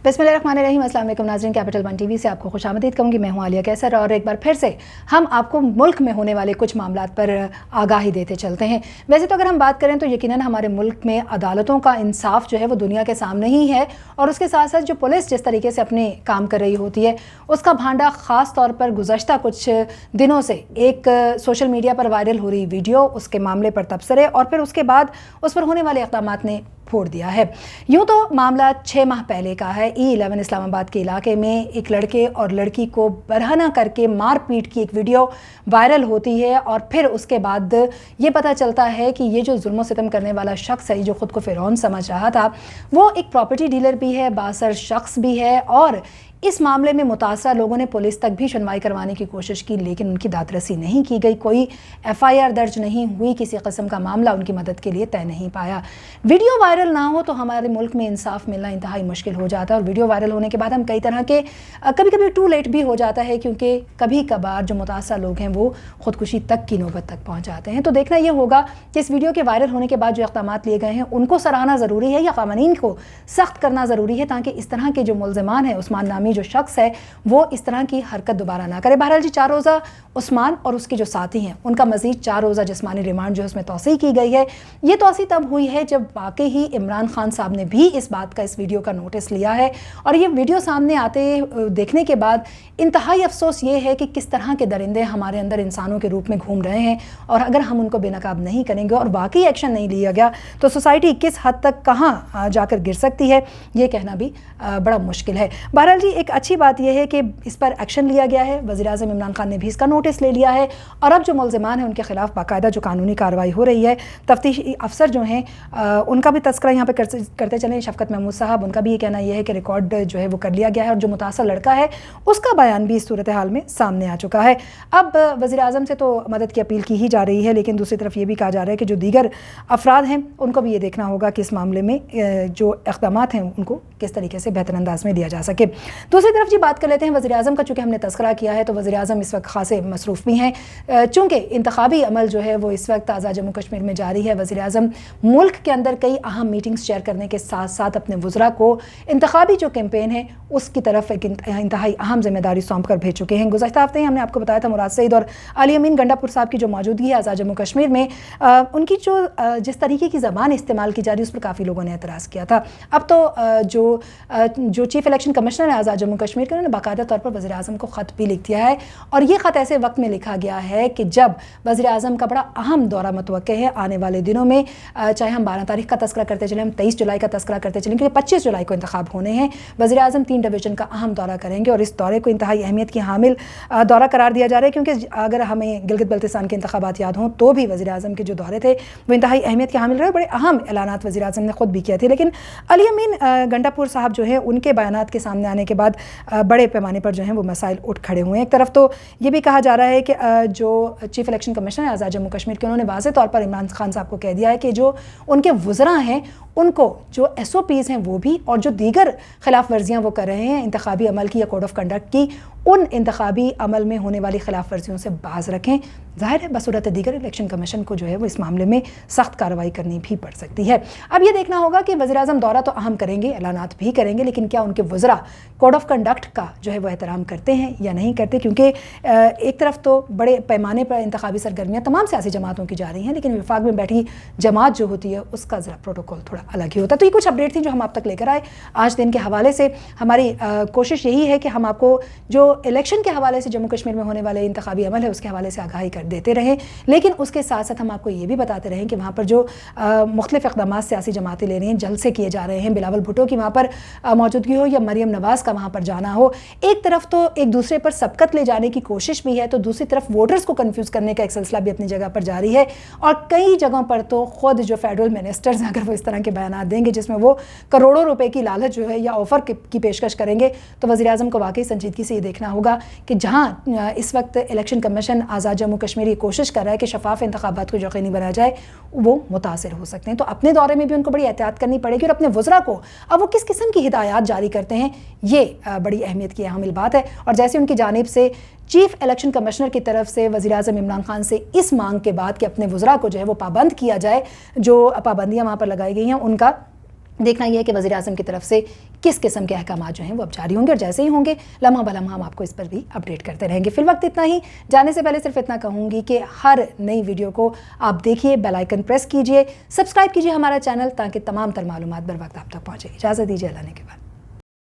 बिस्मिल्लाहिर्रहमानिर्रहीम। अस्सलाम वालेकुम नाज़रीन, कैपिटल वन टीवी से आपको खुशामदीद कहूँगी। मैं हूँ आलिया कैसर और एक बार फिर से हम आपको मुल्क में होने वाले कुछ मामलात पर आगाही देते चलते हैं। वैसे तो अगर हम बात करें तो यकीनन हमारे मुल्क में अदालतों का इंसाफ जो है वो दुनिया के सामने ही है, और उसके साथ साथ जो पुलिस जिस तरीके से अपने काम कर रही होती है उसका भांडा ख़ास तौर पर गुज़श्ता कुछ दिनों से एक सोशल मीडिया पर वायरल हो रही वीडियो, उसके मामले पर तबसरे और फिर उसके बाद उस पर होने वाले इक़दामात ने फोड़ दिया है। यूँ तो मामला 6 माह पहले का है। E11 इस्लामाबाद के इलाके में एक लड़के और लड़की को बरहना करके मार पीट की एक वीडियो वायरल होती है, और फिर उसके बाद ये पता चलता है कि ये जो जुल्म सितम करने वाला शख्स है, जो ख़ुद को फ़िरौन समझ रहा था, वो एक प्रॉपर्टी डीलर भी है, बासर शख्स भी है। और इस मामले में मुतासरा लोगों ने पुलिस तक भी सुनवाई करवाने की कोशिश की, लेकिन उनकी दादरसी नहीं की गई, कोई FIR दर्ज नहीं हुई, किसी किस्म का मामला उनकी मदद के लिए तय नहीं पाया। वीडियो वायरल ना हो तो हमारे मुल्क में इंसाफ मिलना इंतहाई मुश्किल हो जाता है, और वीडियो वायरल होने के बाद हम कई तरह के कभी कभी टू लेट भी हो जाता है, क्योंकि कभी कभार जो मुतासरा लोग हैं वो ख़ुदकुशी तक की नौबत तक पहुँच जाते हैं। तो देखना ये होगा कि इस वीडियो के वायरल होने के बाद जो इक़दामात लिए गए हैं उनको सराहना ज़रूरी है या क़वानीन को सख्त करना ज़रूरी है, ताकि इस तरह के जो मुल्ज़िमान हैं, उस्मान नामी जो शख्स है, वो इस तरह की हरकत दोबारा ना करे। बहरहाल जी, 4 रोज़ा उस्मान और उसके जो साथी हैं उनका मज़ीद 4 रोज़ा जिस्मानी रिमांड जो है उसमें तौसीह की गई है। ये तौसीह तब हुई है जब वाकई ही इमरान खान साहब ने भी इस बात का, इस वीडियो का नोटिस लिया है, और ये वीडियो सामने आते देखने के बाद इंतहाई अफसोस ये है कि किस तरह के दरिंदे हमारे अंदर इंसानों के रूप में घूम रहे हैं, और अगर हम उनको बेनकाब नहीं करेंगे और वाकई एक्शन नहीं लिया गया तो सोसाइटी किस हद तक कहाँ जाकर गिर सकती है, ये कहना भी बड़ा मुश्किल है। बहरहाल जी, एक अच्छी बात यह है कि इस पर एक्शन लिया गया है, वज़ीर-ए-आज़म इमरान खान ने भी इसका नोटिस ले लिया है, और अब जो मुल्ज़िमान हैं उनके खिलाफ बाकायदा जो कानूनी कार्रवाई हो रही है। तफ्तीशी अफसर जो हैं उनका भी तस्करा यहाँ पे करते चलें, शफ़कत महमूद साहब, उनका भी ये कहना यह है कि रिकॉर्ड जो है वो कर लिया गया है, और जो मुतासर लड़का है उसका बयान भी इस सूरत हाल में सामने आ चुका है। अब वज़ीर-ए-आज़म से तो मदद की अपील की ही जा रही है, लेकिन दूसरी तरफ ये भी कहा जा रहा है कि जो दीगर अफराद हैं उनको भी ये देखना होगा कि इस मामले में जो इक़दामात हैं उनको किस तरीके से बेहतर अंदाज में दिया जा सके। दूसरी तरफ जी बात कर लेते हैं वज़ीर-ए-आज़म का। चूँकि हमने तस्करा किया है तो वज़ीर-ए-आज़म इस वक्त खासे मसरूफ़ भी हैं, चूँकि इंतखाबी अमल जो है वो इस वक्त आज़ाद जम्मू कश्मीर में जारी है। वज़ीर-ए-आज़म मुल्क के अंदर कई अहम मीटिंग्स चेयर करने के साथ साथ अपने वज़रा को इंतखाबी जो कैंपेन है उसकी तरफ एक इंतहाई अहम जिम्मेदारी सौंप कर भेज चुके हैं। गुज़श्ता हफ्ते ही हमने आपको बताया था मुराद सईद और अली अमीन गंडापुर साहब की जो मौजूदगी है आज़ाद जम्मू कश्मीर में, उनकी जो जिस तरीके की ज़बान इस्तेमाल की जा रही है उस पर काफ़ी लोगों ने एतराज़ किया था। अब तो जो चीफ़ इलेक्शन कमिश्नर है आज़ाद जम्मू कश्मीर के, उन्होंने बाकायदा तौर पर वज़ीर-ए-आज़म को ख़त भी लिख दिया है, और ये ख़त ऐसे वक्त में लिखा गया है कि जब वज़ीर-ए-आज़म का बड़ा अहम दौरा मतवक्के है आने वाले दिनों में। चाहे हम 12 तारीख का तस्करा करते चलें, हम 23 जुलाई का तस्करा करते चलें, क्योंकि 25 जुलाई को इंतखाब होने हैं। वज़ीर-ए-आज़म 3 डिवीज़न का अहम दौरा करेंगे, और इस दौरे को इंतहाई अहमियत की हामिल दौरा करार दिया जा रहा है, क्योंकि अगर हमें गिलगित बल्तिस्तान के इंतखाबात याद हों तो भी वज़ीर-ए-आज़म के जो दौरे थे वो इंतहाई अहमियत के हामिल रहे, बड़े अहम ऐलानात वज़ीर-ए-आज़म ने खुद भी किए थे। लेकिन अली अमीन गंडापुर साहब जो है उनके बयानात के सामने आने के बाद बड़े पैमाने पर जो है वो मसाइल उठ खड़े हुए हैं। एक तरफ तो ये भी कहा जा रहा है कि जो चीफ़ इलेक्शन कमिश्नर है आज़ाद जम्मू कश्मीर के, उन्होंने वाज़ेह तौर पर इमरान खान साहब को कह दिया है कि जो उनके वज़रा हैं उनको जो SOPs हैं वो भी, और जो दीगर खिलाफ वर्जियाँ वो कर रहे हैं इंतखाबी अमल की या कोड ऑफ कंडक्ट की, उन इंतखाबी अमल में होने वाली खिलाफ वर्जियों से बाज रखें। ज़ाहिर है बसूरत दीगर इलेक्शन कमीशन को जो है वो इस मामले में सख्त कार्रवाई करनी भी पड़ सकती है। अब ये देखना होगा कि वज़ीर-ए-आज़म दौरा तो अहम करेंगे, ऐलानात भी करेंगे, लेकिन क्या उनके वज़रा कोड ऑफ कंडक्ट का जो है वो एहतराम करते हैं या नहीं करते, क्योंकि एक तरफ तो बड़े पैमाने पर इंतखाबी सरगर्मियाँ तमाम सियासी जमातों की जा रही हैं, लेकिन विफाक में बैठी जमात जो होती है उसका ज़रा प्रोटोकॉल थोड़ा अलग ही होता है। तो ये कुछ अपडेट थी जो हम आप तक लेकर आए आज दिन के हवाले से। हमारी कोशिश यही है कि हम आपको जो इलेक्शन के हवाले से जम्मू कश्मीर में होने वाले इंतखाबी अमल है उसके हवाले से आगाही कर देते रहें, लेकिन उसके साथ साथ हम आपको ये भी बताते रहें कि वहाँ पर जो मुख्तलिफ इक़दामात सियासी जमातें ले रही हैं, जल्द से किए जा रहे हैं, बिलावल भुट्टो की वहाँ पर मौजूदगी हो या मरियम नवाज़ का वहाँ पर जाना हो, एक तरफ तो एक दूसरे पर सबकत ले जाने की कोशिश भी है, तो दूसरी तरफ वोटर्स को कन्फ्यूज़ करने का एक सिलसिला भी अपनी जगह पर जारी है। और कई जगहों पर तो ख़ुद जो फेडरल मिनिस्टर्स हैं अगर वो इस तरह के बयान देंगे जिसमें वो करोड़ों रुपए की लालच जो है या ऑफ़र की पेशकश करेंगे, तो वज़ीर-ए-आज़म को वाकई संजीदगी से ये देखना होगा कि जहाँ इस वक्त इलेक्शन कमीशन आज़ाद जम्मू कश्मीर ये कोशिश कर रहा है कि शफाफ इंतखाबात को यकीनी बनाया जाए, वो मुतासिर हो सकते हैं। तो अपने दौरे में भी उनको बड़ी एहतियात करनी पड़ेगी, और अपने वज़रा को अब वो किस किस्म की हिदायत जारी करते हैं ये बड़ी अहमियत की हामिल बात है। और जैसे उनकी जानिब से चीफ इलेक्शन कमिश्नर की तरफ से वज़ीर-ए-आज़म इमरान खान से इस मांग के बाद कि अपने वज़रा को जो है वो पाबंद किया जाए, जो पाबंदियाँ वहाँ पर लगाई गई हैं उनका دیکھنا یہ ہے کہ وزیر اعظم کی طرف سے کس قسم کے احکامات جو ہیں وہ اب جاری ہوں گے، اور جیسے ہی ہوں گے لمحہ بلمحہ ہم آپ کو اس پر بھی اپڈیٹ کرتے رہیں گے۔ فی الوقت اتنا ہی، جانے سے پہلے صرف اتنا کہوں گی کہ ہر نئی ویڈیو کو آپ دیکھیے، بیل آئیکن پریس کیجئے، سبسکرائب کیجئے ہمارا چینل تاکہ تمام تر معلومات بر وقت آپ تک پہنچے۔ اجازت دیجیے، اللہ نے کے بعد۔